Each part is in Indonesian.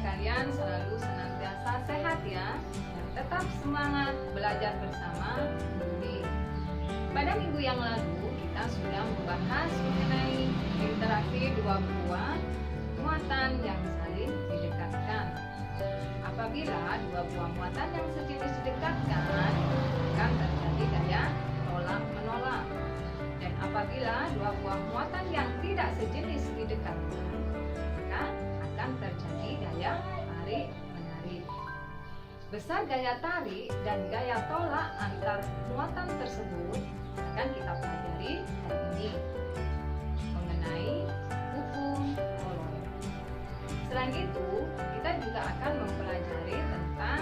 kalian selalu senantiasa sehat ya, dan tetap semangat belajar bersama Yuli. Pada minggu yang lalu kita sudah membahas mengenai interaksi dua buah muatan yang saling didekatkan. Apabila dua buah muatan yang sejenis didekatkan, akan terjadi gaya tolak menolak. Dan apabila dua buah muatan yang tidak sejenis didekatkan, maka akan terjadi gaya tarik menarik. Besar gaya tarik dan gaya tolak antar muatan tersebut akan kita pelajari hari ini mengenai hukum Coulomb. Selain itu, kita juga akan mempelajari tentang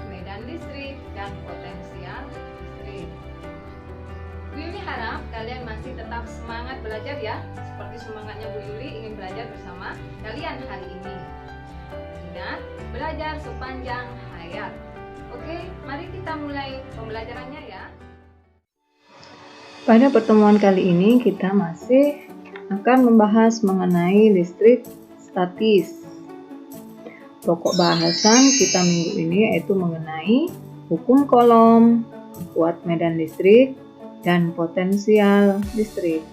medan listrik dan potensial listrik. Bu Yuli harap kalian masih tetap semangat belajar ya, seperti semangatnya Bu Yuli ingin belajar bersama kalian hari ini. Ingat, belajar sepanjang hayat. Oke, mari kita mulai pembelajarannya ya. Pada pertemuan kali ini kita masih akan membahas mengenai listrik statis. Pokok bahasan kita minggu ini yaitu mengenai hukum Coulomb, kuat medan listrik, dan potensial listrik.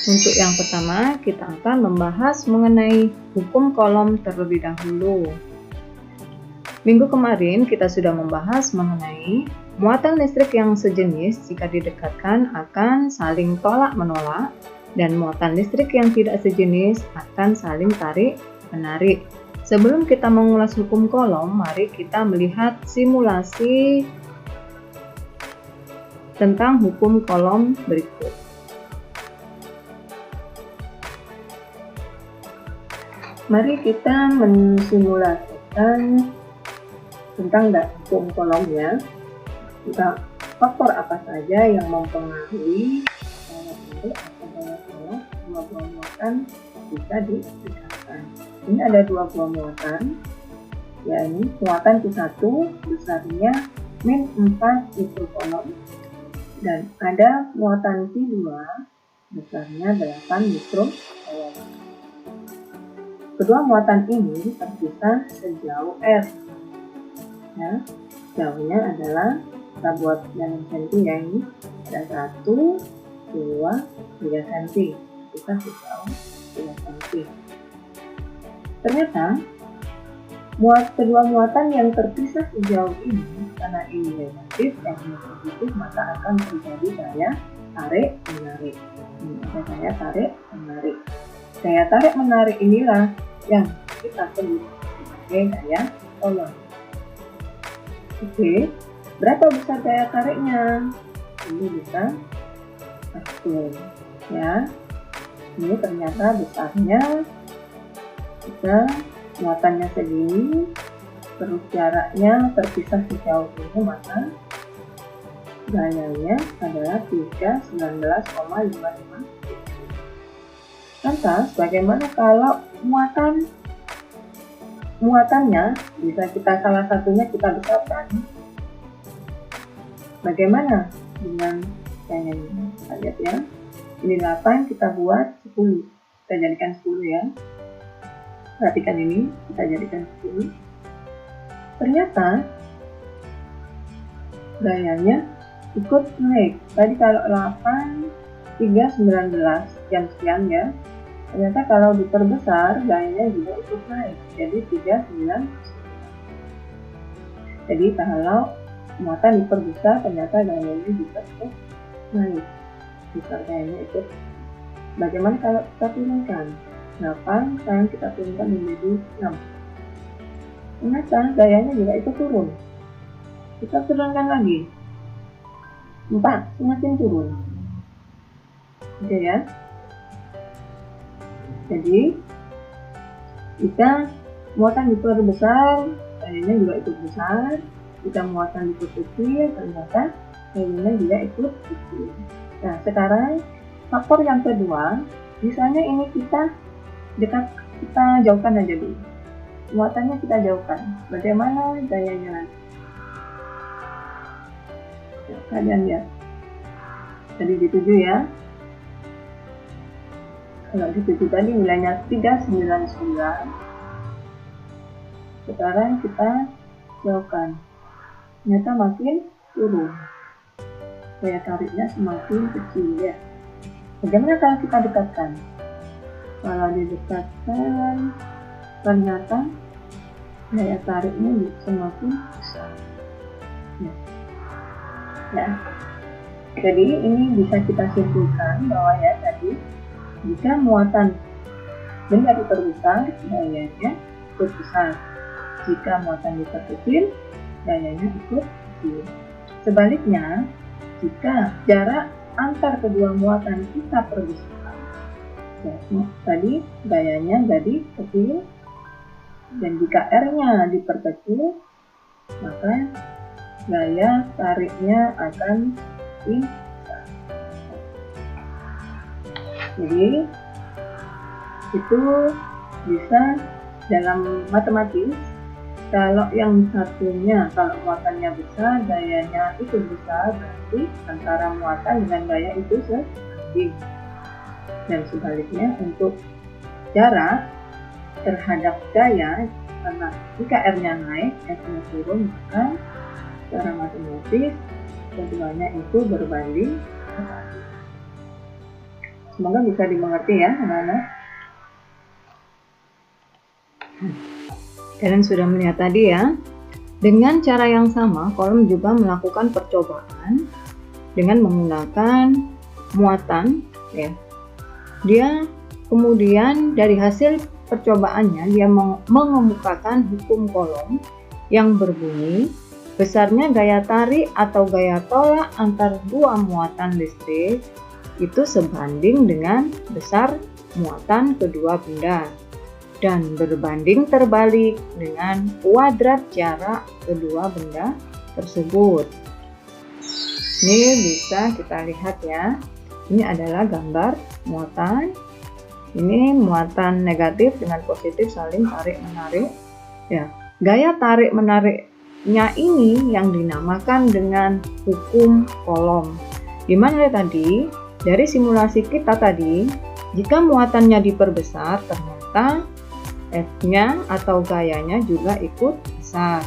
Untuk yang pertama, kita akan membahas mengenai hukum Coulomb terlebih dahulu. Minggu kemarin kita sudah membahas mengenai muatan listrik yang sejenis jika didekatkan akan saling tolak-menolak, dan muatan listrik yang tidak sejenis akan saling tarik-menarik. Sebelum kita mengulas hukum Coulomb, mari kita melihat simulasi tentang hukum Coulomb berikut. Mari kita mensimulasikan tentang hukum Coulomb ya. Kita faktor apa saja yang mempengaruhi daya tarik atau daya tolak dua buah muatan bisa didekatkan. Ini ada dua buah muatan, yakni muatan Q1 besarnya min 4 mikrocoulomb dan ada muatan Q2 besarnya 8 mikrocoulomb. Kedua muatan ini terpisah sejauh R. Ya, jauhnya adalah kita buat dalam senti ya, ini ada 1, 2, 3 cm. Kita sejauh 3 cm. Ternyata kedua muatan yang terpisah sejauh ini, karena ini negatif dan ini positif, maka akan terjadi gaya tarik menarik. Ini ada gaya tarik menarik. Gaya tarik menarik inilah yang kita sebut sebagai gaya Coulomb. Oke, berapa besar gaya tariknya? Ini bisa satu ya. Ini ternyata besarnya kita muatannya segini, terus jaraknya terpisah sejauh ini, maka gayanya adalah 319,55. Lantas, bagaimana kalau muatannya bisa kita salah satunya kita besarkan? Bagaimana dengan gayanya? Kita lihat ya. Ini 8, kita buat 10. Kita jadikan 10 ya. Perhatikan ini, kita jadikan 10. Ternyata gayanya ikut naik. Tadi kalau 8, 3, 19, sekian ya. Ternyata kalau diperbesar, gayanya juga ikut naik. Jadi 3, 9. Jadi kalau muatan diperbesar, ternyata gayanya juga ikut naik. Besar gayanya ikut. Bagaimana kalau kita turunkan? 8, sekarang kita turunkan menjadi 6. Ternyata gayanya juga ikut turun. Kita turunkan lagi. 4, semakin turun. Oke ya. Jadi jika muatan diperbesar, gayanya juga ikut besar. Jika muatan dikecil, ternyata gayanya juga ikut kecil. Nah, sekarang faktor yang kedua, misalnya ini kita jauhkan aja dulu. Muatannya kita jauhkan. Bagaimana gayanya nanti? Ya, kalian lihat. Jadi di 7 ya. Kalau di 7 tadi nilainya 399. Sekarang kita jauhkan. Ternyata makin turun. Daya tariknya semakin kecil ya. Bagaimana kalau kita dekatkan? Kalau didekatkan, ternyata daya tariknya semakin besar. Ya. Jadi ini bisa kita simpulkan bahwa ya tadi, jika muatan benda diperbesar, dayanya ikut besar. Jika muatan diperkecil, dayanya ikut kecil. Sebaliknya, jika jarak antar kedua muatan kita perbesar, ya, tadi dayanya jadi kecil, dan jika R-nya diperkecil, maka daya tariknya akan besar. Jadi itu bisa dalam matematis. Kalau yang satunya, kalau muatannya besar, dayanya itu besar, berarti antara muatan dengan daya itu sebanding. Dan sebaliknya untuk jarak terhadap daya, karena jika R-nya naik, S-nya turun, maka secara matematis keduanya itu berbanding. Semoga bisa dimengerti ya anak-anak. Kalian sudah melihat tadi ya, dengan cara yang sama Coulomb juga melakukan percobaan dengan menggunakan muatan ya. Dia kemudian dari hasil percobaannya dia mengemukakan hukum Coulomb yang berbunyi besarnya gaya tarik atau gaya tolak antar dua muatan listrik itu sebanding dengan besar muatan kedua benda dan berbanding terbalik dengan kuadrat jarak kedua benda tersebut. Ini bisa kita lihat ya. Ini adalah gambar muatan. Ini muatan negatif dengan positif saling tarik menarik. Ya, gaya tarik menariknya ini yang dinamakan dengan hukum Coulomb. Di mana tadi dari simulasi kita tadi, jika muatannya diperbesar, ternyata F-nya atau gayanya juga ikut besar.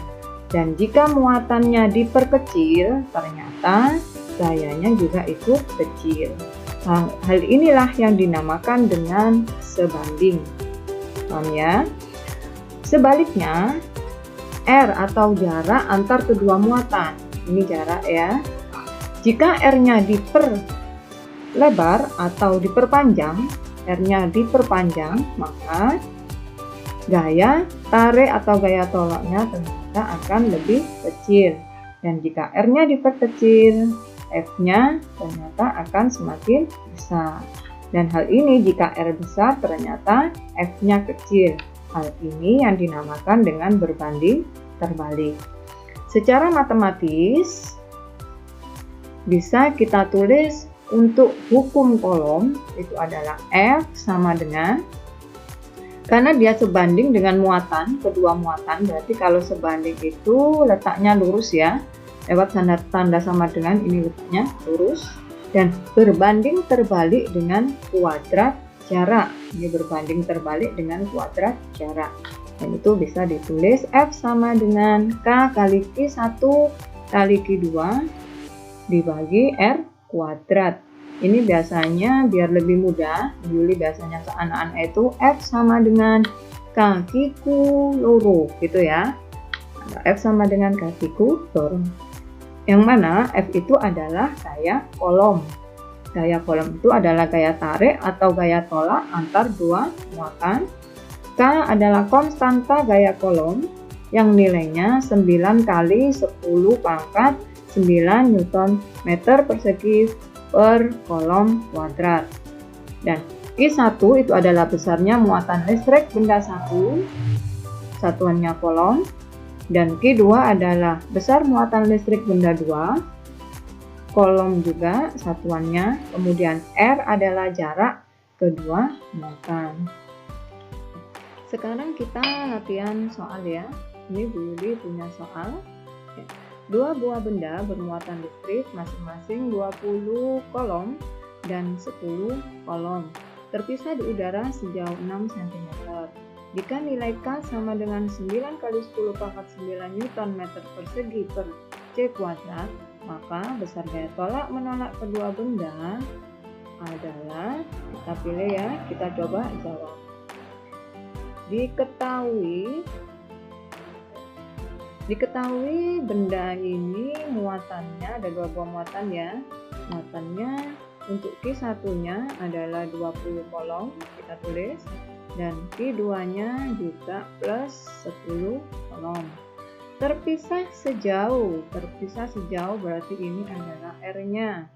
Dan jika muatannya diperkecil, ternyata gayanya juga ikut kecil. Hal inilah yang dinamakan dengan sebanding. Paham ya? Sebaliknya, R atau jarak antar kedua muatan. Ini jarak ya. Jika R-nya diperlebar atau diperpanjang, R-nya diperpanjang, maka gaya tarik atau gaya tolaknya ternyata akan lebih kecil. Dan jika R-nya diperkecil, F-nya ternyata akan semakin besar. Dan hal ini jika R besar ternyata F-nya kecil. Hal ini yang dinamakan dengan berbanding terbalik. Secara matematis bisa kita tulis untuk hukum Coulomb itu adalah F sama dengan, karena dia sebanding dengan muatan, kedua muatan, berarti kalau sebanding itu letaknya lurus ya, lewat tanda sama dengan, ini letaknya lurus, dan berbanding terbalik dengan kuadrat jarak. Ini berbanding terbalik dengan kuadrat jarak, dan itu bisa ditulis F sama dengan K kali Q1 kali Q2 dibagi R kuadrat. Ini biasanya biar lebih mudah, Yuli biasanya ke anak-anak itu F sama dengan kakiku loro gitu ya. F sama dengan kakiku loro. Yang mana F itu adalah gaya Coulomb. Gaya Coulomb itu adalah gaya tarik atau gaya tolak antar dua muatan. K adalah konstanta gaya Coulomb yang nilainya 9 kali 10 pangkat 9 Newton meter persegi per Coulomb kuadrat. Dan I1 itu adalah besarnya muatan listrik benda satu, satuannya Coulomb, dan Q2 adalah besar muatan listrik benda 2, Coulomb juga satuannya, kemudian R adalah jarak kedua muatan. Sekarang kita latihan soal ya. Ini Bu Yuli punya soal. Dua buah benda bermuatan listrik masing-masing 20 Coulomb dan 10 Coulomb terpisah di udara sejauh 6 cm. Jika nilai K sama dengan 9 kali 10 pangkat 9 Newton meter persegi per C kuadrat, maka besar gaya tolak menolak kedua benda adalah, kita pilih ya, kita coba jawab. Diketahui benda ini muatannya ada 2 buah muatan ya. Muatannya untuk Q1 nya adalah 20 kolom, kita tulis, dan Q2 nya juga plus 10 kolom. Terpisah sejauh berarti ini adalah R nya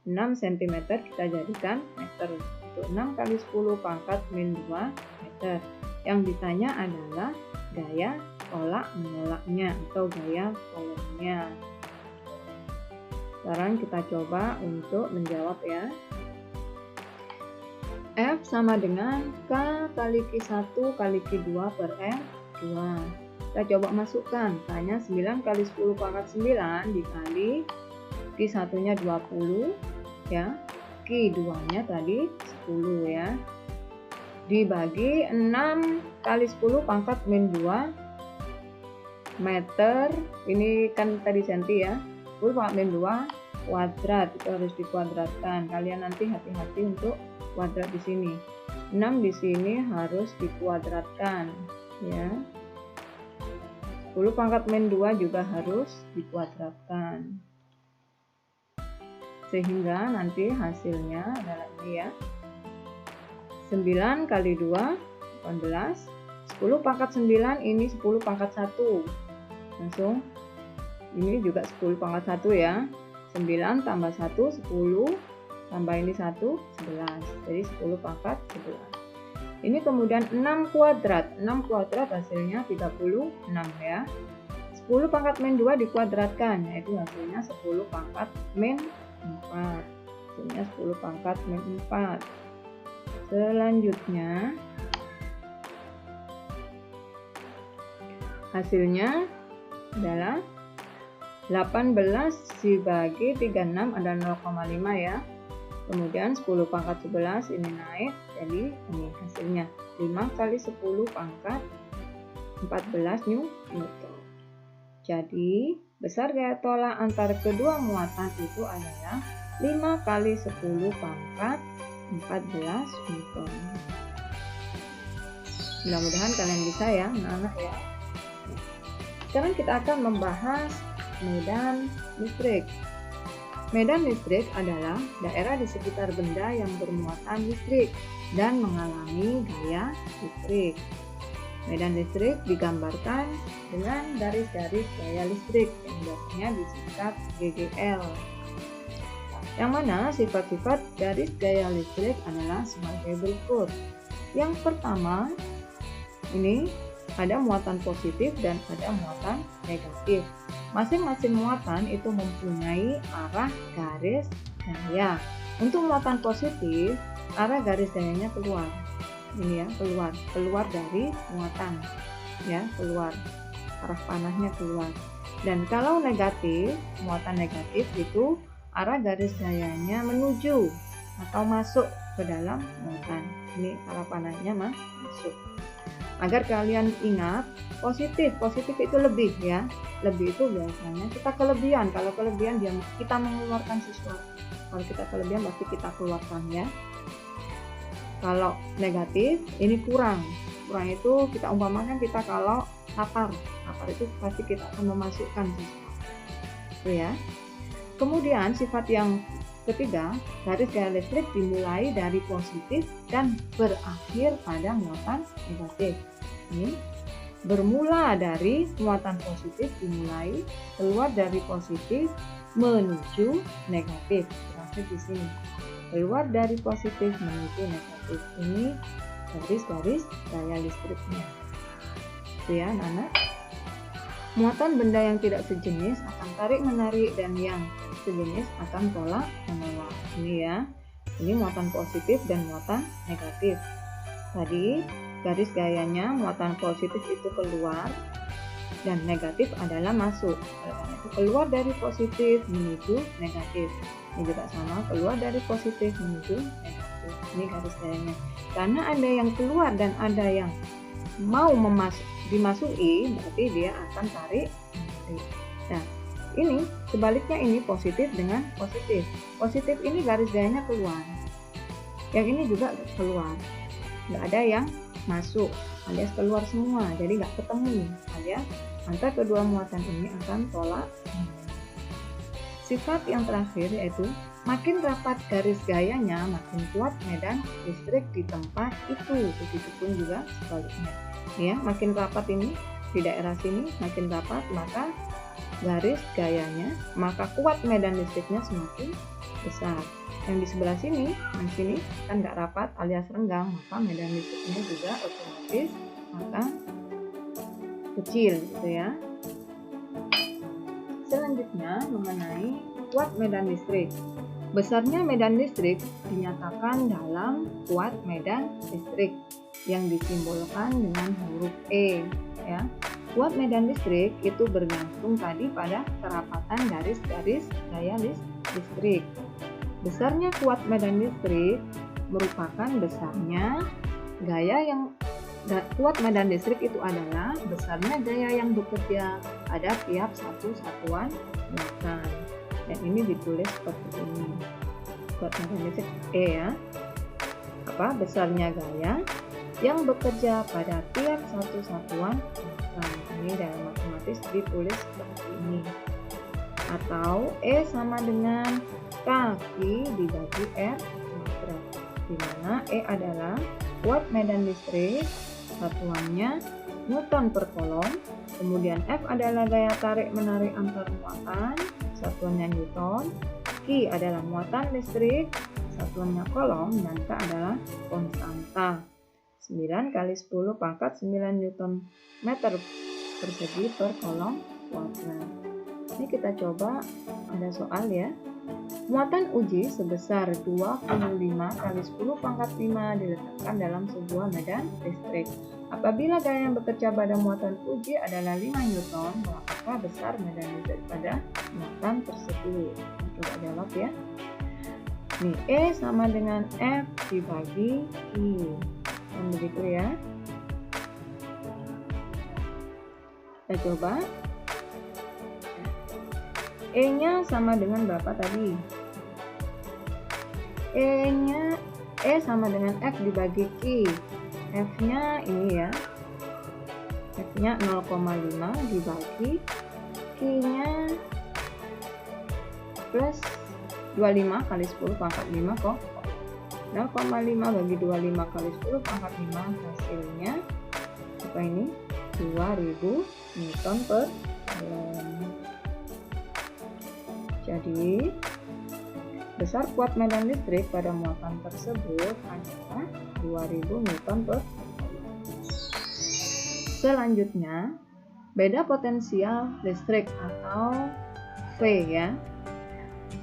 6 cm, kita jadikan meter. Untuk 6 kali 10 pangkat min 2 meter. Yang ditanya adalah gaya tolak menolaknya atau gaya kolomnya. Sekarang kita coba untuk menjawab ya. F sama dengan K kali Q1 kali Q2 per R2. Kita coba masukkan. K-nya 9 kali 10 pangkat 9 dikali Q1 nya 20 ya. Q2 nya tadi 10 ya. Dibagi 6 kali 10 pangkat min 2 meter, ini kan tadi senti ya, 10 pangkat min 2 kuadrat, itu harus dikuadratkan. Kalian nanti hati-hati untuk kuadrat di sini. 6 di sini harus dikuadratkan ya. 10 pangkat min 2 juga harus dikuadratkan. Sehingga nanti hasilnya adalah ini ya. 9 kali 2 18. 10 pangkat 9 ini 10 pangkat 1. Langsung ini juga 10 pangkat 1 ya. 9 tambah 1 10, tambah ini 1 11. Jadi 10 pangkat 11. Ini kemudian 6 kuadrat. 6 kuadrat hasilnya 36 ya. 10 pangkat min 2 dikuadratkan, yaitu hasilnya 10 pangkat min 4. Hasilnya 10 pangkat min 4. Selanjutnya hasilnya adalah 18 dibagi 36 ada 0,5 ya. Kemudian 10 pangkat 11 ini naik, jadi ini hasilnya 5 kali 10 pangkat 14 Newton. Jadi besar gaya tolak antara kedua muatan itu adalah 5 kali 10 pangkat 14 Newton. Mudah-mudahan kalian bisa ya anak-anak ya. Sekarang kita akan membahas medan listrik. Medan listrik adalah daerah di sekitar benda yang bermuatan listrik dan mengalami gaya listrik. Medan listrik digambarkan dengan garis-garis gaya listrik yang biasanya disingkat GGL. Yang mana sifat-sifat garis gaya listrik adalah sebagai berikut. Yang pertama, ini ada muatan positif dan ada muatan negatif. Masing-masing muatan itu mempunyai arah garis gaya. Untuk muatan positif, arah garis gayanya keluar. Ini ya, keluar dari muatan. Ya, keluar. Arah panahnya keluar. Dan kalau negatif, muatan negatif itu arah garis gayanya menuju atau masuk ke dalam muatan. Ini arah panahnya masuk. Agar kalian ingat, positif itu lebih ya. Lebih itu biasanya kita kelebihan. Kalau kelebihan kita mengeluarkan sesuatu. Kalau kita kelebihan pasti kita keluarkan ya. Kalau negatif ini kurang. Kurang itu kita umpamakan kita kalau lapar. Lapar itu pasti kita akan memasukkan sesuatu. Itu ya. Kemudian sifat yang ketiga, garis gaya listrik dimulai dari positif dan berakhir pada muatan negatif. Ini bermula dari muatan positif dimulai, keluar dari positif menuju negatif. Berakhir di sini. Keluar dari positif menuju negatif. Ini garis-garis gaya listriknya. Itu ya, anak. Muatan benda yang tidak sejenis akan tarik menarik dan yang sejenis akan tolak menolak. Ini ya. Ini muatan positif dan muatan negatif. Tadi garis gayanya muatan positif itu keluar dan negatif adalah masuk. Itu keluar dari positif menuju negatif. Ini juga sama, keluar dari positif menuju negatif. Ini garis gayanya. Karena ada yang keluar dan ada yang mau dimasuki, berarti dia akan tarik menarik. Nah, ini sebaliknya, ini positif dengan positif. Positif ini garis gayanya keluar, yang ini juga keluar, nggak ada yang masuk alias keluar semua, jadi nggak ketemu alias antara kedua muatan ini akan tolak. Sifat yang terakhir yaitu makin rapat garis gayanya, makin kuat medan listrik di tempat itu. Begitupun juga sebaliknya. Ya, makin rapat ini di daerah sini, makin rapat maka garis gayanya, maka kuat medan listriknya semakin besar. Yang di sebelah sini, yang sini kan nggak rapat alias renggang, maka medan listriknya juga otomatis maka kecil, gitu ya. Selanjutnya mengenai kuat medan listrik. Besarnya medan listrik dinyatakan dalam kuat medan listrik yang disimbolkan dengan huruf E, ya. Kuat medan listrik itu bergantung tadi pada kerapatan garis-garis gaya listrik. Besarnya kuat medan listrik merupakan besarnya gaya yang kuat medan listrik itu adalah besarnya gaya yang bekerja pada tiap satu satuan muatan. Dan ini ditulis seperti ini. Kuat medan listrik E, ya. Besarnya gaya yang bekerja pada tiap satu satuan muatan. Ini dalam matematis ditulis seperti ini. Atau E sama dengan kaki dibagi R kuadrat, di mana E adalah kuat medan listrik, satuannya Newton per kolom, kemudian F adalah gaya tarik menarik antar muatan, satuannya Newton, Q adalah muatan listrik, satuannya kolom, dan K adalah konstanta. 9 kali 10 pangkat 9 Newton meter persegi per kolom kuadrat. Ini kita coba, ada soal ya. Muatan uji sebesar 25 kali 10 pangkat 5 diletakkan dalam sebuah medan listrik. Apabila gaya yang bekerja pada muatan uji adalah 5 Newton, apakah besar medan listrik pada muatan tersebut? Coba jawab ya. Nih, E sama dengan F dibagi Q. Dan begitu ya. Kita coba. E-nya sama dengan berapa tadi? E sama dengan F dibagi Q. F-nya ini ya. F-nya 0,5 dibagi Q-nya plus 25 kali 10 pangkat 5 kok. 0,5 bagi 25 kali 10 pangkat 5 hasilnya apa ini? 2000 Newton per kolom. Jadi, besar kuat medan listrik pada muatan tersebut adalah 2000 Newton per kolom. Selanjutnya, beda potensial listrik atau V ya.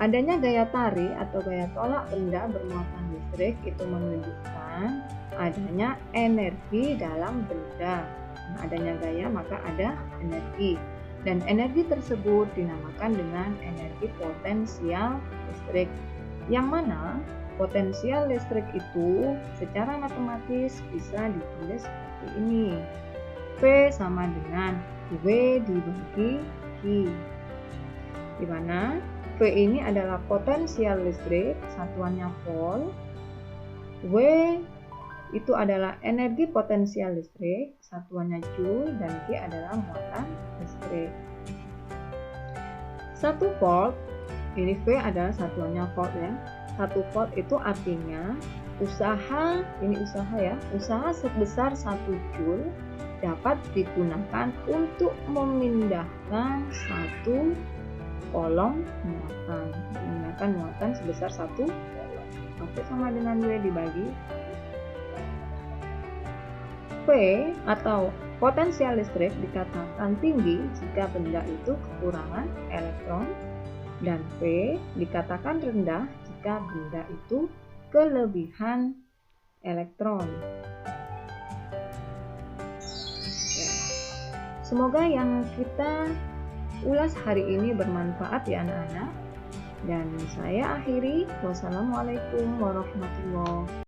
Adanya gaya tarik atau gaya tolak benda bermuatan listrik itu menunjukkan adanya energi dalam benda. Nah, adanya gaya maka ada energi. Dan energi tersebut dinamakan dengan energi potensial listrik. Yang mana potensial listrik itu secara matematis bisa ditulis seperti ini. P sama dengan W dibagi Q. Di mana V ini adalah potensial listrik, satuannya volt. W itu adalah energi potensial listrik, satuannya joule, dan Q adalah muatan listrik. 1 volt, ini V adalah satuannya volt ya. 1 volt itu artinya usaha, ini usaha ya, usaha sebesar 1 joule dapat digunakan untuk memindahkan 1 kolom muatan. Menggunakan muatan sebesar 1 kolom. Oke, sama dengan W dibagi P atau potensial listrik dikatakan tinggi jika benda itu kekurangan elektron, dan P dikatakan rendah jika benda itu kelebihan elektron. Semoga yang kita ulas hari ini bermanfaat ya anak-anak. Dan saya akhiri. Wassalamualaikum warahmatullahi wabarakatuh.